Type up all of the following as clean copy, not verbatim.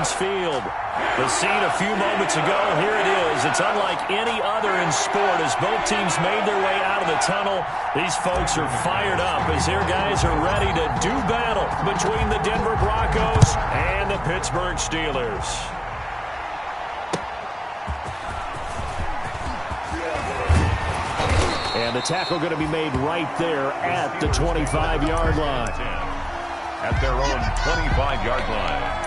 Heinz Field. The scene a few moments ago, here it is. It's unlike any other in sport as both teams made their way out of the tunnel. These folks are fired up as their guys are ready to do battle between the Denver Broncos and the Pittsburgh Steelers. And the tackle going to be made right there at the 25-yard line. At their own 25-yard line.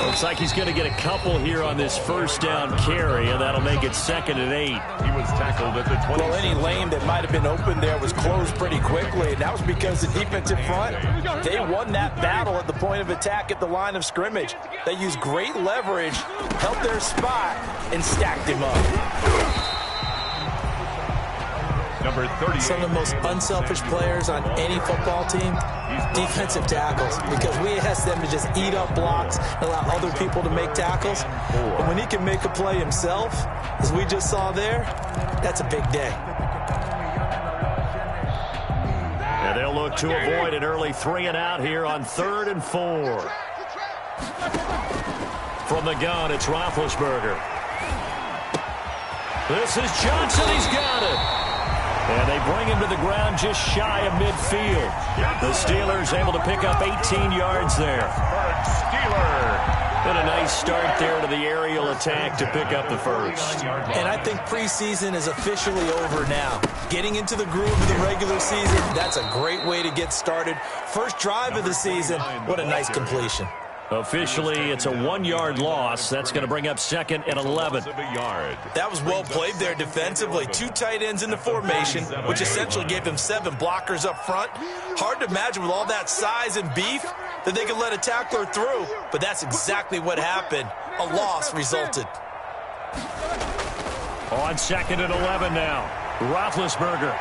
Looks like he's going to get a couple here on this first down carry, and that'll make it 2nd and 8. He was tackled at the 20. Well, any lane that might have been open there was closed pretty quickly, and that was because the defensive front, they won that battle at the point of attack at the line of scrimmage. They used great leverage, held their spot, and stacked him up. Number 30. Some of the most unselfish players on any football team, defensive tackles, because we ask them to just eat up blocks and allow other people to make tackles. But when he can make a play himself, as we just saw there, that's a big day. And they'll look to avoid an early 3-and-out here on 3rd and 4. From the gun, it's Roethlisberger. This is Johnson. He's got it. And they bring him to the ground just shy of midfield. The Steelers able to pick up 18 yards there. And a nice start there to the aerial attack to pick up the first. And I think preseason is officially over now. Getting into the groove of the regular season, that's a great way to get started. First drive of the season, what a nice completion. Officially, it's a 1-yard loss. That's going to bring up 2nd and 11. That was well played there defensively. 2 tight ends in the formation, which essentially gave them 7 blockers up front. Hard to imagine with all that size and beef that they could let a tackler through, but that's exactly what happened. A loss resulted. On 2nd and 11 now, Roethlisberger.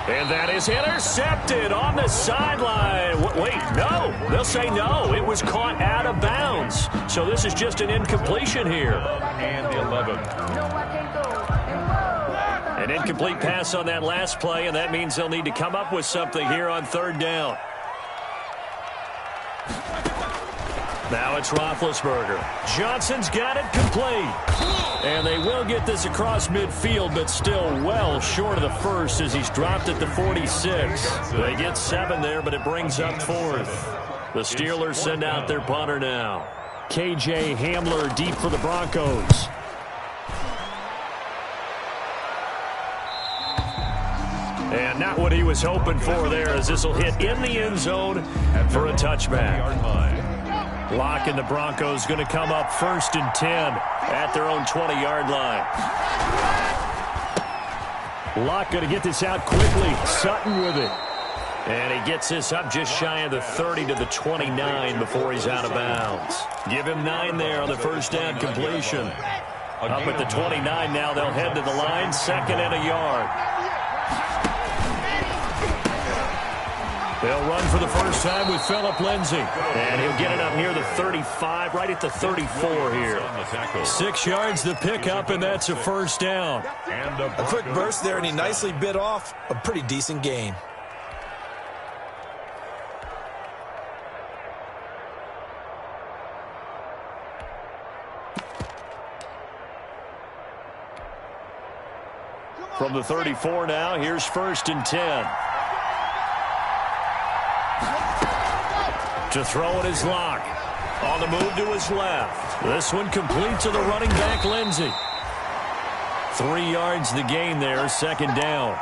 And that is intercepted on the sideline. Wait, no. They'll say no. It was caught out of bounds. So this is just an incompletion here. And the 11. An incomplete pass on that last play, and that means they'll need to come up with something here on 3rd down. Now it's Roethlisberger. Johnson's got it complete. And they will get this across midfield, but still well short of the first as he's dropped at the 46. They get 7 there, but it brings up 4th. The Steelers send out their punter now. KJ Hamler deep for the Broncos. And not what he was hoping for there, as this will hit in the end zone for a touchback. Locke and the Broncos going to come up 1st and 10 at their own 20-yard line. Locke going to get this out quickly. Sutton with it. And he gets this up just shy of the 30 to the 29 before he's out of bounds. Give him 9 there on the first down completion. Up at the 29 now, they'll head to the line. 2nd and a yard. They'll run for the first time with Phillip Lindsay. And he'll get it up near the 35, right at the 34 here. 6 yards the pickup, and that's a first down. A quick burst there, and he nicely bit off a pretty decent gain. From the 34 now, here's 1st and 10. To throw it is Locke. On the move to his left. This one complete to the running back, Lindsay. 3 yards the gain there, 2nd down.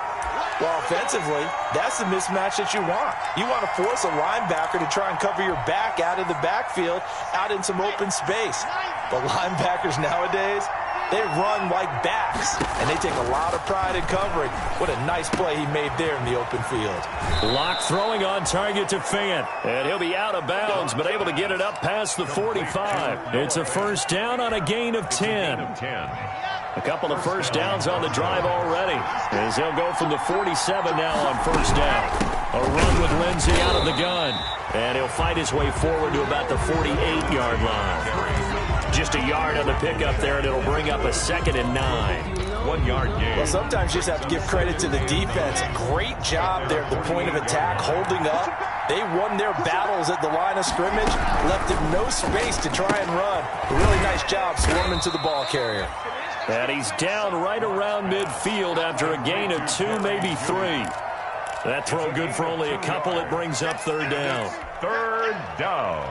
Well, offensively, that's the mismatch that you want. You want to force a linebacker to try and cover your back out of the backfield, out in some open space. But linebackers nowadays, they run like backs, and they take a lot of pride in covering. What a nice play he made there in the open field. Locke throwing on target to Fant, and he'll be out of bounds, but able to get it up past the 45. It's a first down on a gain of 10. A couple of first downs on the drive already, as they'll go from the 47 now on first down. A run with Lindsay out of the gun, and he'll fight his way forward to about the 48-yard line. Just a yard on the pickup there, and it'll bring up a 2nd and 9. 1 yard. 3-yard gain. Well, sometimes you just have to give credit to the defense. Great job there at the point of attack, holding up. They won their battles at the line of scrimmage, left him no space to try and run. A really nice job swarming to the ball carrier. And he's down right around midfield after a gain of 2, maybe 3. That throw good for only a couple. It brings up third down. Third down.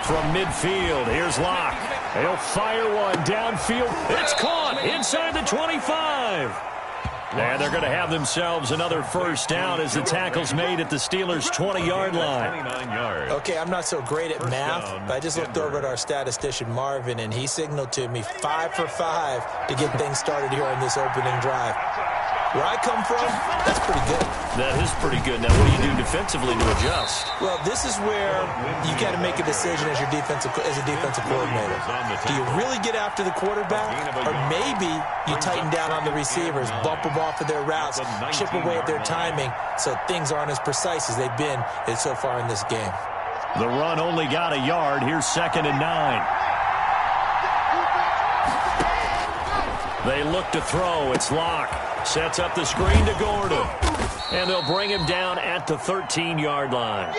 From midfield, here's Locke. He'll fire one downfield. It's caught inside the 25. And they're going to have themselves another first down as the tackle's made at the Steelers' 20-yard line. 29 yards. Okay, I'm not so great at math, but I just looked over at our statistician, Marvin, and he signaled to me 5 for 5 to get things started here on this opening drive. Where I come from, that's pretty good. That is pretty good. Now, what do you do defensively to adjust? Well, this is where you got to make a decision as a defensive coordinator. Do you really get after the quarterback, or maybe you tighten down on the receivers, bump them off of their routes, chip away at their timing, so things aren't as precise as they've been so far in this game. The run only got a yard. Here's 2nd and 9. They look to throw. It's Locke. Sets up the screen to Gordon. And they'll bring him down at the 13-yard line.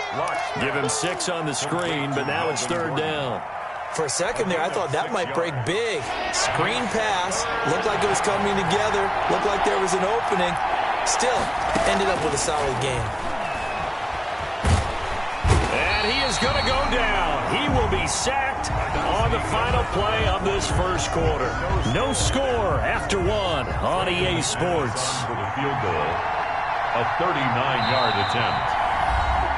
Give him 6 on the screen, but now it's third down. For a second there, I thought that might break big. Screen pass. Looked like it was coming together. Looked like there was an opening. Still, ended up with a solid game. And he is going to go down. He will be sacked on the final play of this first quarter. No score after 1 on EA Sports. For the field goal, a 39-yard attempt.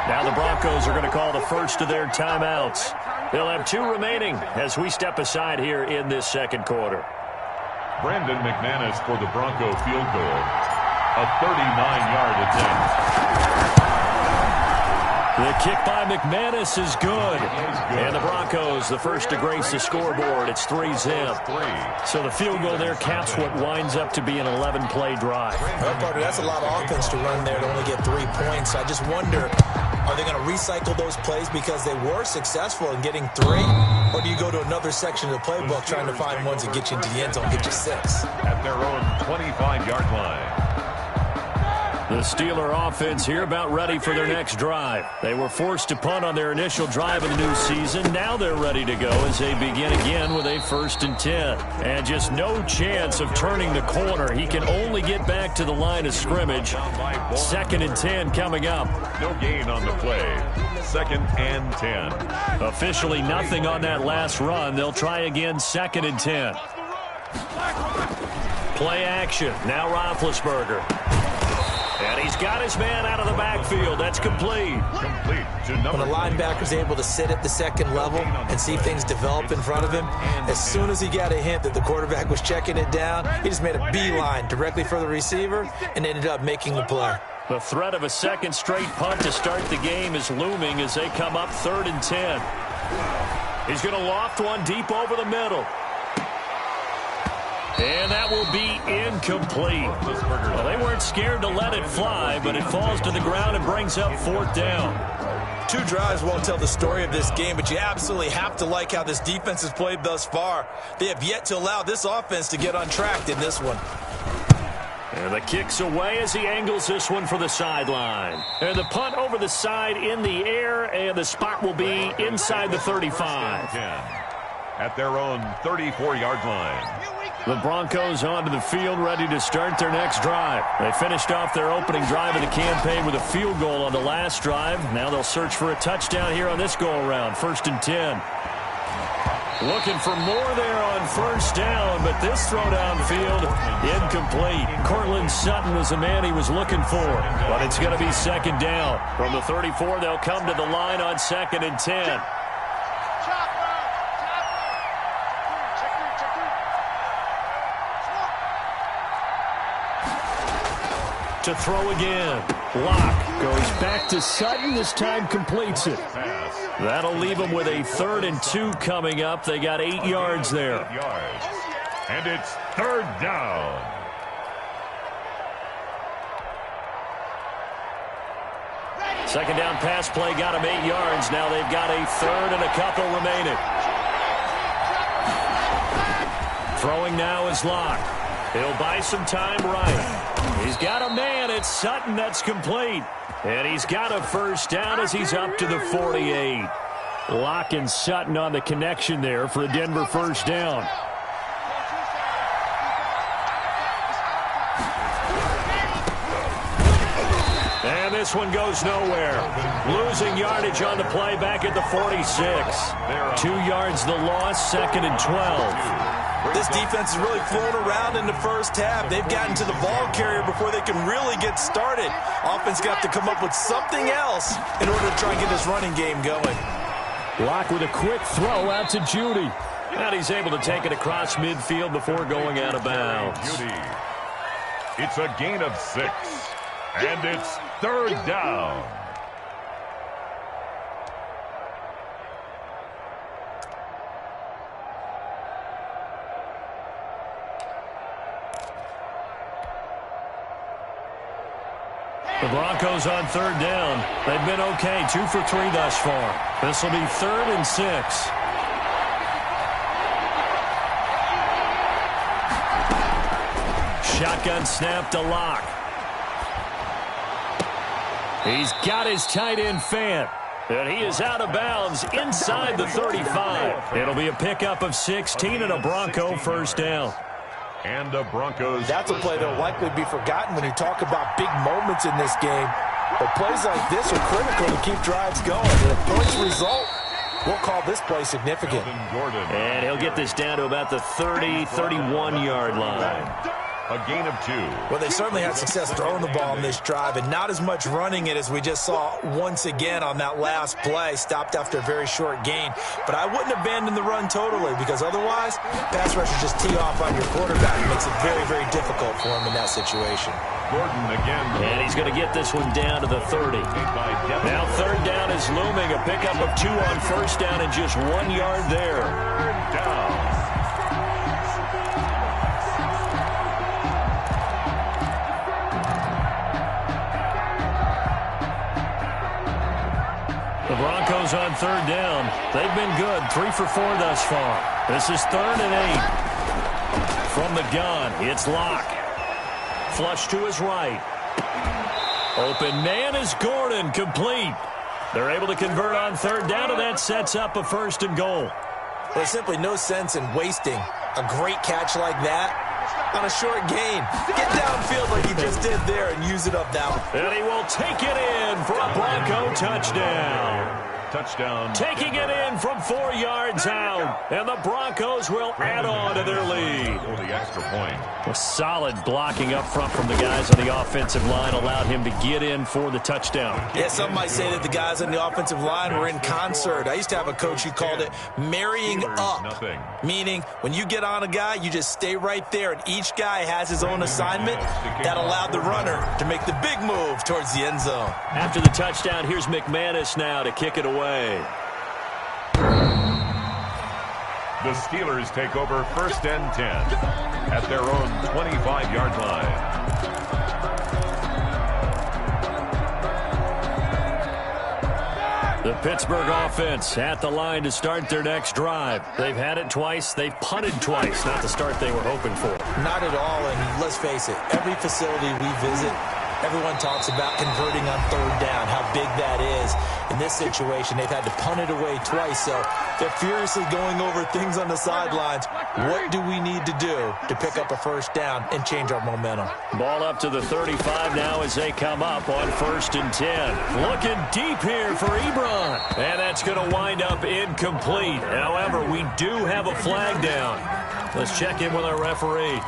Now the Broncos are going to call the first of their timeouts. They'll have 2 remaining as we step aside here in this second quarter. Brandon McManus for the Bronco field goal, a 39-yard attempt. The kick by McManus is good. And the Broncos, the first to grace the scoreboard. It's 3-zip. So the field goal there caps what winds up to be an 11-play drive. Well, partner, that's a lot of offense to run there to only get 3 points. I just wonder, are they going to recycle those plays because they were successful in getting 3? Or do you go to another section of the playbook trying to find ones that get you into the end zone, get you 6? At their own 25-yard line. The Steeler offense here about ready for their next drive. They were forced to punt on their initial drive of the new season. Now they're ready to go as they begin again with a 1st and 10. And just no chance of turning the corner. He can only get back to the line of scrimmage. 2nd and 10 coming up. No gain on the play. 2nd and 10. Officially nothing on that last run. They'll try again 2nd and 10. Play action. Now Roethlisberger. And he's got his man out of the backfield. That's complete. Complete to number. When a linebacker's able to sit at the second level and see things develop in front of him, as soon as he got a hint that the quarterback was checking it down, he just made a beeline directly for the receiver and ended up making the play. The threat of a second straight punt to start the game is looming as they come up 3rd and 10. He's going to loft one deep over the middle. And that will be incomplete. Well, they weren't scared to let it fly, but it falls to the ground and brings up 4th down. 2 drives won't tell the story of this game, but you absolutely have to like how this defense has played thus far. They have yet to allow this offense to get untracked in this one. And the kick's away as he angles this one for the sideline. And the punt over the side in the air, and the spot will be inside the 35. At their own 34-yard line. The Broncos onto the field, ready to start their next drive. They finished off their opening drive of the campaign with a field goal on the last drive. Now they'll search for a touchdown here on this go-around. 1st and 10. Looking for more there on 1st down, but this throw downfield, incomplete. Cortland Sutton was the man he was looking for, but it's going to be 2nd down. From the 34, they'll come to the line on 2nd and 10. To throw again. Locke goes back to Sutton. This time completes it. That'll leave them with a 3rd and 2 coming up. They got 8 yards there. 8 yards. And it's 3rd down. Second down pass play got him 8 yards. Now they've got a third and a couple remaining. Throwing now is Locke. He'll buy some time right. He's got a man. It's Sutton that's complete. And he's got a first down as he's up to the 48. Locke and Sutton on the connection there for a Denver first down. And this one goes nowhere. Losing yardage on the play back at the 46. 2 yards the loss, second and 12. This defense is really flown around in the first half. They've gotten to the ball carrier before they can really get started. Offense got to come up with something else in order to try and get this running game going. Locke with a quick throw out to Judy. And he's able to take it across midfield before going out of bounds. Judy. It's a gain of 6. And it's third down. The Broncos on third down. They've been okay, 2 for 3 thus far. This will be 3rd and 6. Shotgun snap to Locke. He's got his tight end Fant. And he is out of bounds inside the 35. It'll be a pickup of 16 and a Bronco first down. And the Broncos. That's a play that will likely be forgotten when you talk about big moments in this game. But plays like this are critical to keep drives going. And if points result, we'll call this play significant. And he'll get this down to about the 30, 31-yard line. A gain of 2. Well, they certainly had success throwing the ball in this drive and not as much running it as we just saw once again on that last play. Stopped after a very short gain. But I wouldn't abandon the run totally because otherwise, pass rushers just tee off on your quarterback. It makes it very, very difficult for him in that situation. Gordon again. And he's going to get this one down to the 30. Now third down is looming. A pickup of 2 on first down and just 1 yard there. Third down. The Broncos on third down. They've been good, 3 for 4 thus far. This is 3rd and 8. From the gun, it's Locke. Flush to his right. Open man is Gordon, complete. They're able to convert on third down, and that sets up a 1st and goal. There's simply no sense in wasting a great catch like that on a short gain. Get downfield like he just did there and use it up that one. And he will take it in for a Bronco touchdown. Touchdown. Taking it in from 4 yards out. And the Broncos will add on to their lead. For the extra point. A solid blocking up front from the guys on the offensive line allowed him to get in for the touchdown. Yeah, some might say that the guys on the offensive line were in concert. I used to have a coach who called it marrying up. Meaning, when you get on a guy, you just stay right there, and each guy has his own assignment. That allowed the runner to make the big move towards the end zone. After the touchdown, here's McManus now to kick it away. The Steelers take over 1st and 10 at their own 25-yard line. The Pittsburgh offense at the line to start their next drive. They've had it twice. They've punted twice. Not the start they were hoping for. Not at all, and let's face it, every facility we visit, everyone talks about converting on third down, how big that is. In this situation, they've had to punt it away twice, so they're furiously going over things on the sidelines. What do we need to do to pick up a 1st down and change our momentum? Ball up to the 35 now as they come up on 1st and 10. Looking deep here for Ebron. And that's going to wind up incomplete. However, we do have a flag down. Let's check in with our referee.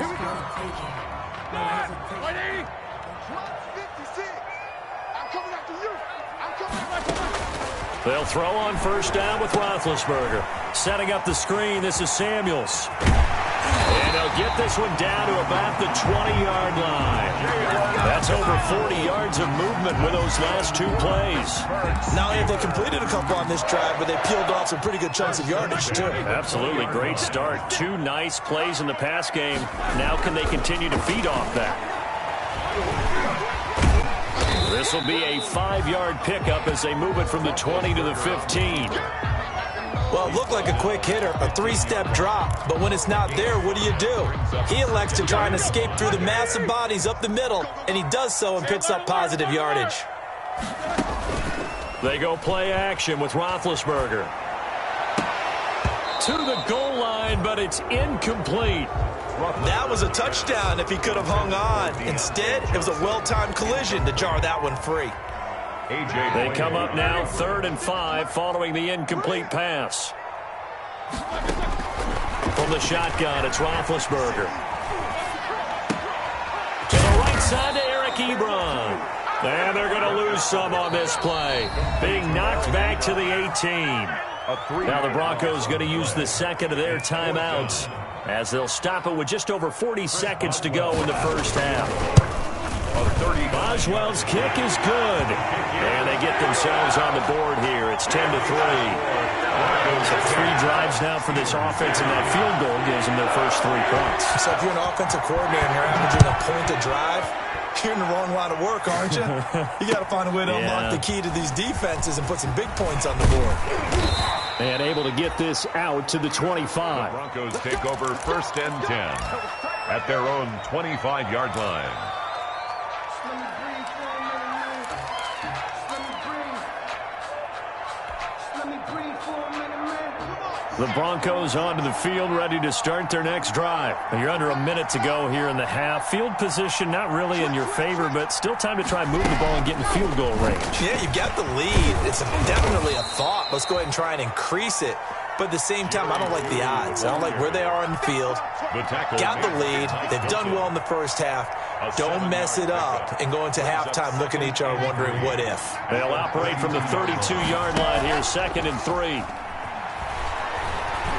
They'll throw on 1st down with Roethlisberger. Setting up the screen, this is Samuels. And they'll get this one down to about the 20-yard line. That's over 40 yards of movement with those last 2 plays. Not only have they completed a couple on this drive, but they peeled off some pretty good chunks of yardage, too. Absolutely great start. 2 nice plays in the pass game. Now can they continue to feed off that? This will be a 5-yard pickup as they move it from the 20 to the 15. Well, it looked like a quick hitter, a 3-step drop, but when it's not there, what do? He elects to try and escape through the massive bodies up the middle, and he does so and picks up positive yardage. They go play action with Roethlisberger. To the goal line, but it's incomplete. That was a touchdown if he could have hung on. Instead, it was a well-timed collision to jar that one free. They come up now 3rd and 5 following the incomplete pass. From the shotgun, it's Roethlisberger. To the right side to Eric Ebron. And they're going to lose some on this play. Being knocked back to the 18. Now the Broncos going to use the second of their timeouts as they'll stop it with just over 40 seconds to go in the first half. Boswell's kick is good. And they get themselves on the board here. It's 10-3. So 3 drives now for this offense, and that field goal gives them their first 3 points. So if you're an offensive coordinator and you're averaging a point a drive, you're in the wrong line of work, aren't you? You got to find a way to unlock the key to these defenses and put some big points on the board. And able to get this out to the 25. The Broncos take over 1st and 10 at their own 25-yard line. The Broncos onto the field, ready to start their next drive. You're under a minute to go here in the half. Field position not really in your favor, but still time to try and move the ball and get in field goal range. Yeah, you've got the lead. It's definitely a thought. Let's go ahead and try and increase it. But at the same time, I don't like the odds. I don't like where they are on the field. Got the lead. They've done well in the first half. Don't mess it up and go into halftime looking at each other wondering what if. They'll operate from the 32-yard line here, 2nd and 3.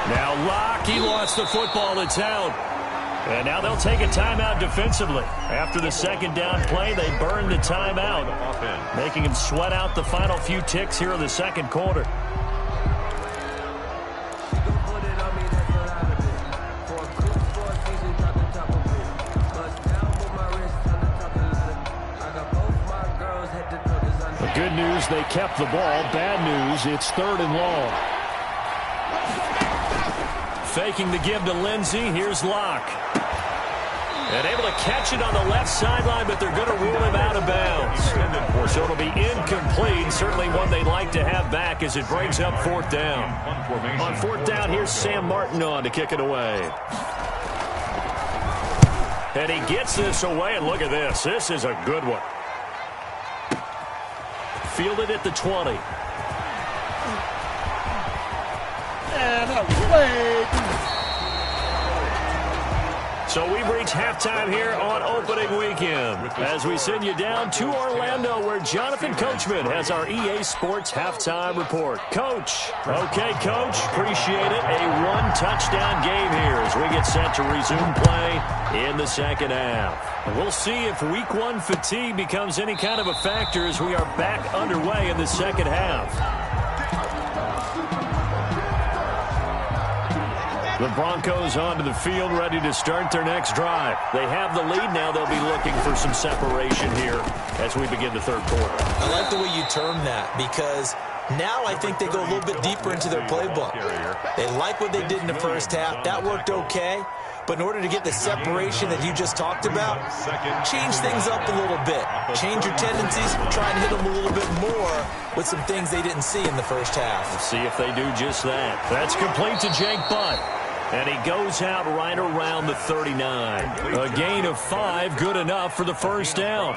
Now Locke, he lost the football. It's out. And now they'll take a timeout defensively. After the second down play, they burn the timeout, making them sweat out the final few ticks here in the second quarter. The good news, they kept the ball. Bad news, it's 3rd and long. Faking the give to Lindsey. Here's Locke. And able to catch it on the left sideline, but they're going to rule him out of bounds. So it'll be incomplete. Certainly one they'd like to have back as it brings up 4th down. On 4th down, here's Sam Martin on to kick it away. And he gets this away, and look at this. This is a good one. Fielded at the 20. And away. So we've reached halftime here on opening weekend as we send you down to Orlando where Jonathan Coachman has our EA Sports halftime report. Coach. Okay, Coach. Appreciate it. A 1-touchdown game here as we get set to resume play in the second half. And we'll see if week 1 fatigue becomes any kind of a factor as we are back underway in the second half. The Broncos onto the field, ready to start their next drive. They have the lead now. They'll be looking for some separation here as we begin the third quarter. I like the way you term that because now I think they go a little bit deeper into their playbook. They like what they did in the first half. That worked okay. But in order to get the separation that you just talked about, change things up a little bit. Change your tendencies, try and hit them a little bit more with some things they didn't see in the first half. We'll see if they do just that. That's complete to Jake Butt. And he goes out right around the 39. A gain of 5, good enough for the first down.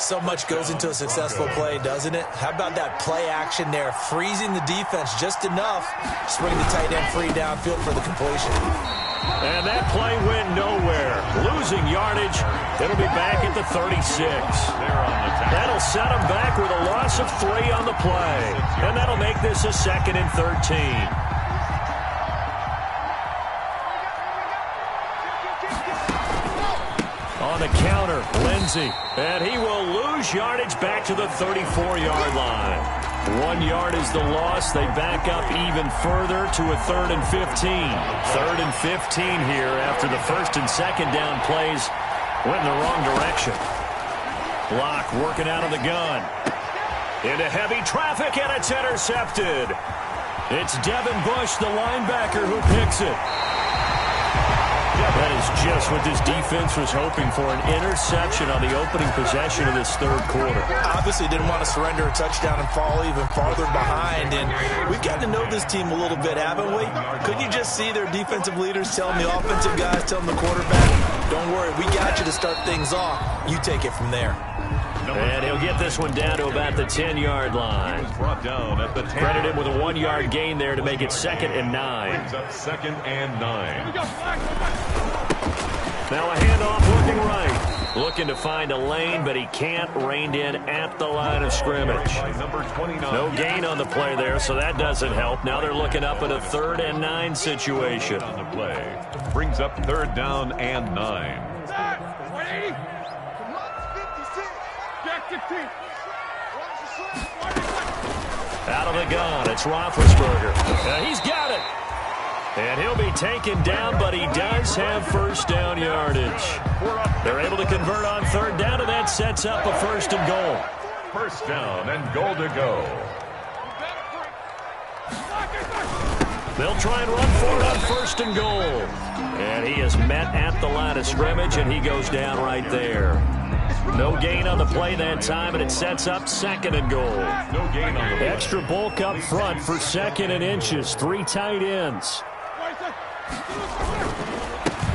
So much goes into a successful play, doesn't it? How about that play action there, freezing the defense just enough to bring the tight end free downfield for the completion. And that play went nowhere. Losing yardage. It'll be back at the 36. That'll set them back with a loss of 3 on the play. And that'll make this a 2nd and 13. On the counter, Lindsey. And he will lose yardage back to the 34-yard line. 1 yard is the loss. They back up even further to a 3rd and 15. 3rd and 15 here after the 1st and 2nd down plays went in the wrong direction. Locke working out of the gun. Into heavy traffic, and it's intercepted. It's Devin Bush, the linebacker, who picks it. That is just what this defense was hoping for, an interception on the opening possession of this third quarter. Obviously didn't want to surrender a touchdown and fall even farther behind, and we've gotten to know this team a little bit, haven't we? Couldn't you just see their defensive leaders telling the offensive guys, telling the quarterback, don't worry, we got you to start things off. You take it from there. And he'll get this one down to about the 10-yard line. Credit him with a 1-yard gain there to make it 2nd and 9. Brings up 2nd and 9. Now a handoff looking right. Looking to find a lane, but he can't. Reined in at the line of scrimmage. No gain on the play there, so that doesn't help. Now they're looking up at a 3rd and 9 situation. On the play. Brings up 3rd down and 9. Out of the gun, it's Roethlisberger. He's got it. And he'll be taken down, but he does have first down yardage. They're able to convert on 3rd down, and that sets up a 1st and goal. 1st down and goal to go. They'll try and run for it on 1st and goal. And he is met at the line of scrimmage, and he goes down right there. No gain on the play that time, and it sets up 2nd and goal. No gain on the play. Extra bulk up front for 2nd and inches. 3 tight ends.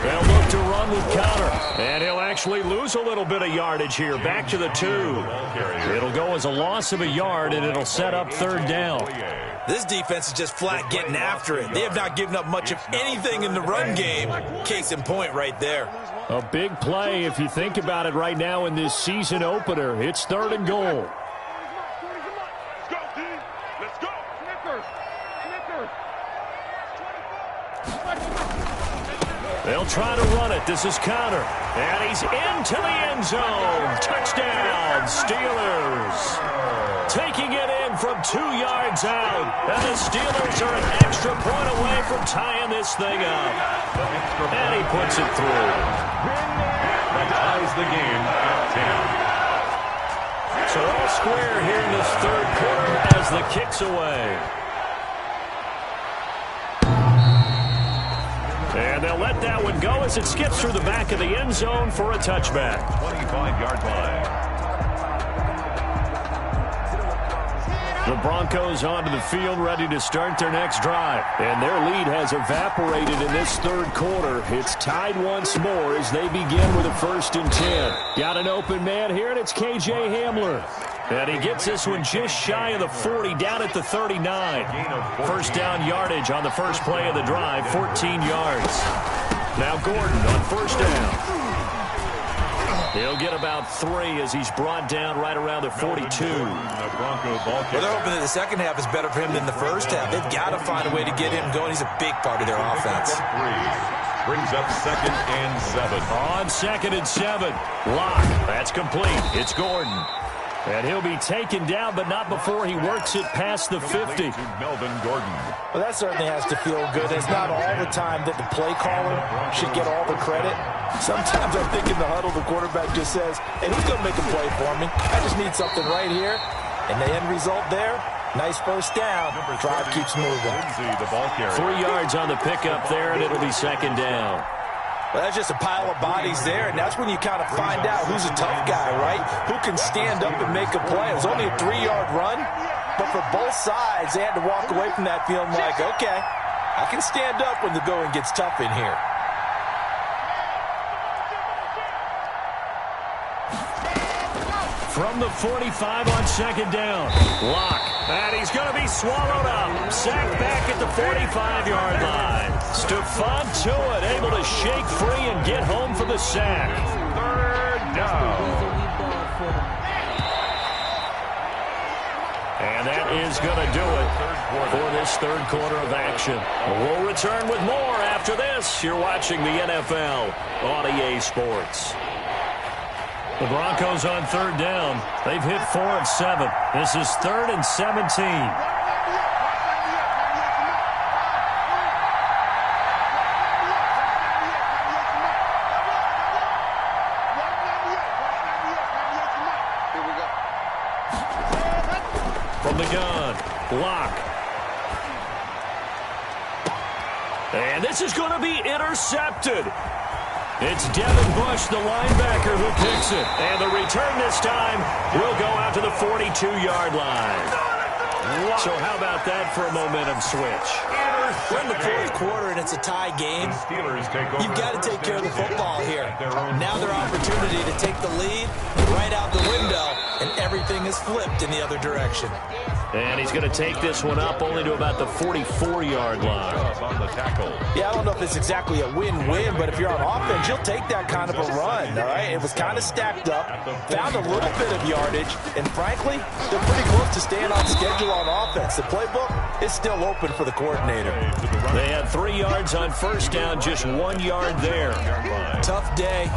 They'll look to run with Connor. And he'll actually lose a little bit of yardage here. Back to the 2. It'll go as a loss of a yard, and it'll set up 3rd down. This defense is just flat getting after it. They have not given up much of anything in the run game. Case in point right there. A big play if you think about it right now in this season opener. It's 3rd and goal. They'll try to run it. This is Connor. And he's into the end zone. Touchdown, Steelers. Taking it in from 2 yards out. And the Steelers are an extra point away from tying this thing up. And he puts it through. That ties the game at 10. So all square here in this 3rd quarter as the kick's away. And they'll let that one go as it skips through the back of the end zone for a touchback. 25-yard line. The Broncos onto the field ready to start their next drive. And their lead has evaporated in this 3rd quarter. It's tied once more as they begin with a 1st and 10. Got an open man here, and it's K.J. Hamler. And he gets this one just shy of the 40, down at the 39. 1st down yardage on the first play of the drive, 14 yards. Now Gordon on 1st down. He'll get about 3 as he's brought down right around the 42. Well, they're hoping that the second half is better for him than the first half. They've got to find a way to get him going. He's a big part of their offense. Brings up 2nd and 7. On 2nd and 7. Locke. That's complete. It's Gordon. And he'll be taken down, but not before he works it past the 50. Melvin Gordon. Well, that certainly has to feel good. It's not all the time that the play caller should get all the credit. Sometimes I think in the huddle, the quarterback just says, hey, who's going to make a play for me? I just need something right here. And the end result there, nice 1st down. Drive keeps moving. 3 yards on the pickup there, and it'll be 2nd down. Well, that's just a pile of bodies there, and that's when you kind of find out who's a tough guy, right? Who can stand up and make a play. It was only a 3-yard run, but for both sides, they had to walk away from that feeling like, okay, I can stand up when the going gets tough in here. From the 45 on 2nd down. Locke. And he's going to be swallowed up. Sacked back at the 45-yard line. Stephon Tuitt able to shake free and get home for the sack. 3rd down. And that is going to do it for this 3rd quarter of action. We'll return with more after this. You're watching the NFL on EA Sports. The Broncos on 3rd down. They've hit 4 of 7. This is 3rd and 17. Locke. And this is going to be intercepted. It's Devin Bush, the linebacker, who picks it. And the return this time will go out to the 42-yard line. So how about that for a momentum switch? We're in the fourth quarter, and it's a tie game. You've got to take care of the football here. Now their opportunity to take the lead right out the window, and everything is flipped in the other direction. And he's going to take this one up only to about the 44-yard line. Yeah, I don't know if it's exactly a win-win, but if you're on offense, you'll take that kind of a run, all right? It was kind of stacked up, found a little bit of yardage, and frankly, they're pretty close to staying on schedule on offense. The playbook is still open for the coordinator. They had 3 yards on first down, just 1 yard there. Tough day,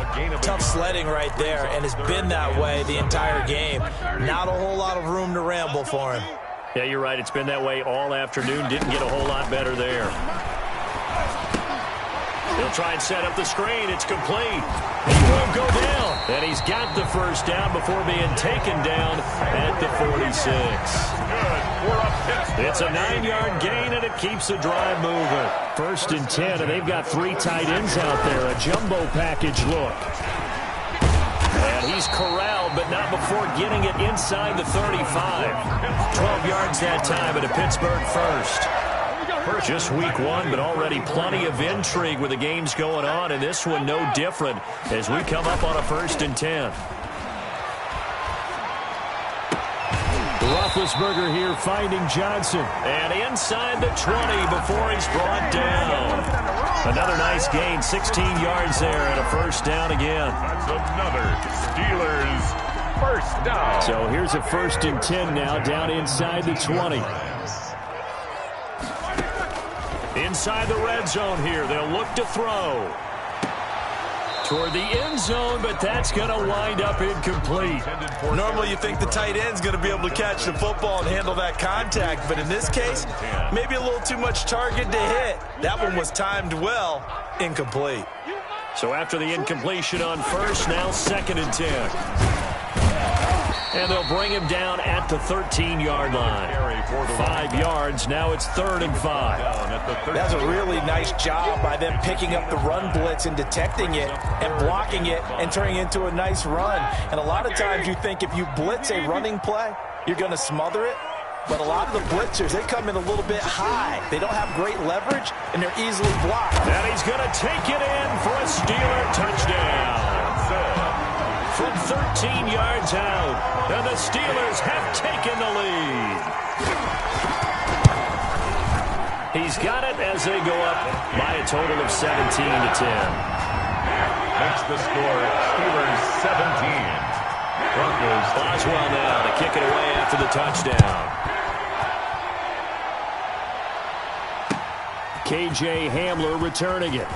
tough sledding right there, and it's been that way the entire game. Not a whole lot of room to ramble for him. Yeah, you're right. It's been that way all afternoon. Didn't get a whole lot better there. He'll try and set up the screen. It's complete. He won't go down. And he's got the first down before being taken down at the 46. It's a 9-yard gain, and it keeps the drive moving. 1st and 10, and they've got 3 tight ends out there. A jumbo package look. And he's corralled, but not before getting it inside the 35. 12 yards that time at a Pittsburgh first. Just week 1, but already plenty of intrigue with the games going on, and this one no different as we come up on a 1st and 10. Roethlisberger here finding Johnson. And inside the 20 before he's brought down. Another nice gain, 16 yards there and a first down again. That's another Steelers first down. So here's a 1st and 10 now, down inside the 20. Inside the red zone here, they'll look to throw. Toward the end zone, but that's going to wind up incomplete. Normally you think the tight end's going to be able to catch the football and handle that contact, but in this case, maybe a little too much target to hit. That one was timed well, incomplete. So after the incompletion on first, now 2nd and 10. And they'll bring him down at the 13-yard line. 5 yards, now it's 3rd and 5. That's a really nice job by them picking up the run blitz and detecting it and blocking it and turning it into a nice run. And a lot of times you think if you blitz a running play, you're going to smother it. But a lot of the blitzers, they come in a little bit high. They don't have great leverage, and they're easily blocked. And he's going to take it in for a Steeler touchdown. From 13 yards out, and the Steelers have taken the lead. He's got it as they go up by a total of 17-10. Makes the score Steelers 17. Broncos. Boswell now to kick it away after the touchdown. KJ Hamler returning it.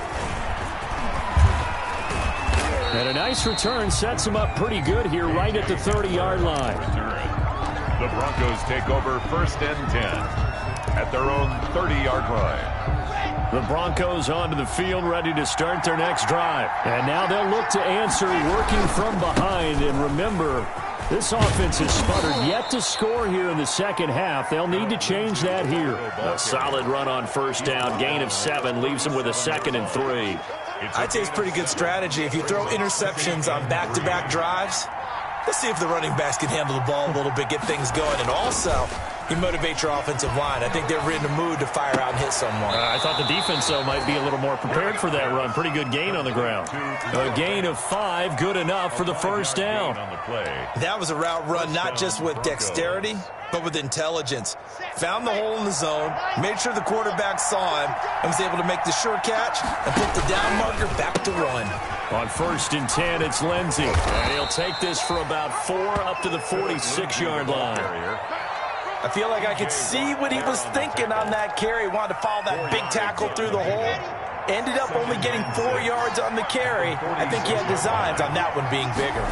And a nice return sets him up pretty good here right at the 30-yard line. The Broncos take over 1st and 10 at their own 30-yard line. The Broncos onto the field ready to start their next drive. And now they'll look to answer working from behind. And remember, this offense has sputtered yet to score here in the second half. They'll need to change that here. A solid run on first down. Gain of 7 leaves them with a 2nd and 3. I'd say it's pretty good strategy. If you throw interceptions on back-to-back drives, let's see if the running backs can handle the ball a little bit, get things going. And also, you motivate your offensive line. I think they're in the mood to fire out and hit someone. I thought the defense, though, might be a little more prepared for that run. Pretty good gain on the ground. A gain of 5, good enough for the first down. That was a route run not just with dexterity, but with intelligence. Found the hole in the zone, made sure the quarterback saw him, and was able to make the sure catch and put the down marker back to run. On 1st and 10, it's Lindsey. And he'll take this for about 4 up to the 46-yard line. I feel like I could see what he was thinking on that carry. Wanted to follow that big tackle through the hole. Ended up only getting 4 yards on the carry. I think he had designs on that one being bigger.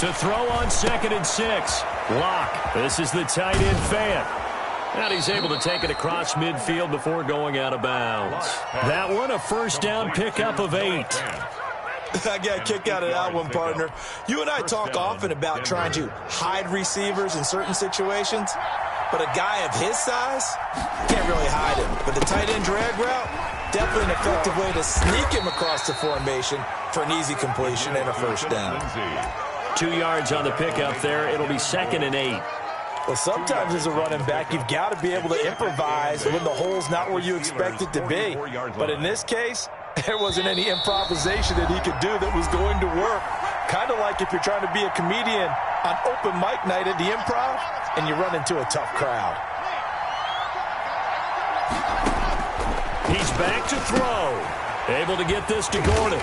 To throw on 2nd and 6. Locke. This is the tight end Fant. And he's able to take it across midfield before going out of bounds. That one, a first down pickup of 8. I got a kick out of that one, partner. You and I talk often about trying to hide receivers in certain situations. but a guy of his size can't really hide him. But the tight end drag route, definitely an effective way to sneak him across the formation for an easy completion and a first down. 2 yards on the pickup there. It'll be 2nd and 8. Well, sometimes as a running back, you've got to be able to improvise when the hole's not where you expect it to be. But in this case, there wasn't any improvisation that he could do that was going to work. Kind of like if you're trying to be a comedian on open mic night at the Improv and you run into a tough crowd. He's back to throw. Able to get this to Gordon.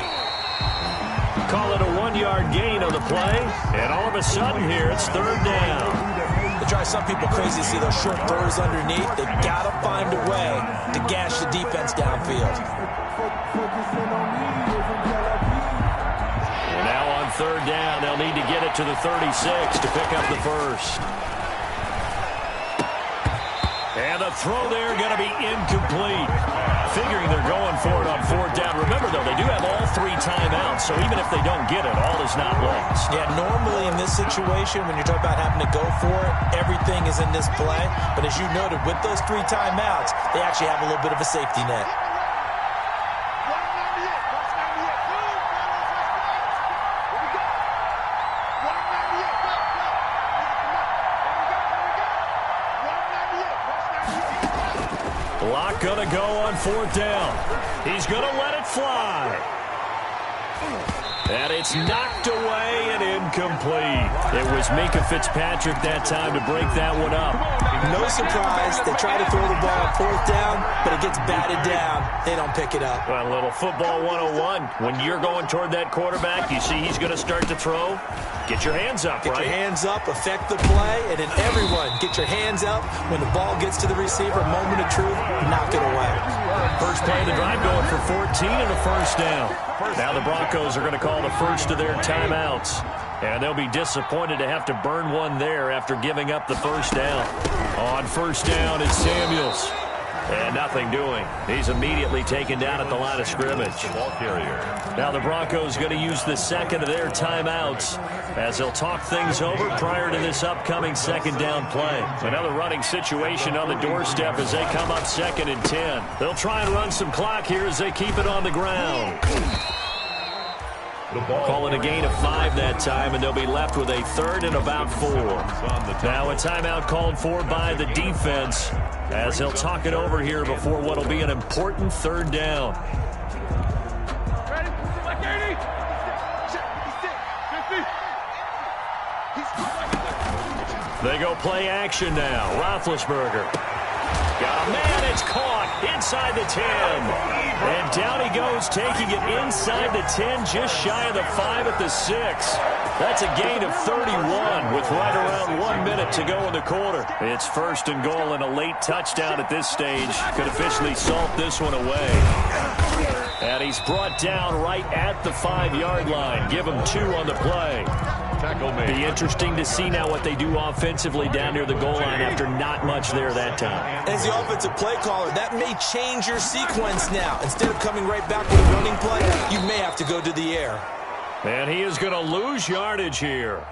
Call it a 1-yard gain on the play. And all of a sudden here, it's 3rd down. It drives some people crazy to see those short throws underneath. They got to find a way to gash the defense downfield. And now on 3rd down, they'll need to get it to the 36 to pick up the first. And the throw there going to be incomplete. Figuring they're going for it on 4th down. Remember, though, they do have all 3 timeouts, so even if they don't get it, all is not lost. Yeah, normally in this situation, when you're talking about having to go for it, everything is in this play. But as you noted, with those 3 timeouts, they actually have a little bit of a safety net. Lock going to go on 4th down. He's going to let it fly. And it's knocked away and incomplete. It was Minkah Fitzpatrick that time to break that one up. No surprise. They try to throw the ball on 4th down, but it gets batted down. They don't pick it up. Well, a little football 101. When you're going toward that quarterback, you see he's going to start to throw. Get your hands up, right? Get your hands up, affect the play, and then everyone get your hands up. When the ball gets to the receiver, moment of truth, knock it away. First play of the drive going for 14 and a first down. Now the Broncos are going to call the first of their timeouts. And they'll be disappointed to have to burn one there after giving up the first down. On 1st down, it's Samuels. And nothing doing. He's immediately taken down at the line of scrimmage. Now the Broncos going to use the 2nd of their timeouts as they'll talk things over prior to this upcoming 2nd down play. Another running situation on the doorstep as they come up 2nd and 10. They'll try and run some clock here as they keep it on the ground. Call it a gain of 5 that time, and they'll be left with a 3rd and about 4. Now a timeout called for by the defense as they'll talk it over here before what will be an important 3rd down. They go play action now. Roethlisberger. Got a man, it's caught inside the 10. And down he goes, taking it inside the 10, just shy of the 5 at the 6. That's a gain of 31 with right around 1 minute to go in the quarter. It's 1st and goal and a late touchdown at this stage. Could officially salt this one away. And he's brought down right at the 5-yard line. Give him 2 on the play. Be interesting to see now what they do offensively down near the goal line after not much there that time. As the offensive play caller, that may change your sequence now. Instead of coming right back with a running play, you may have to go to the air. And he is going to lose yardage here.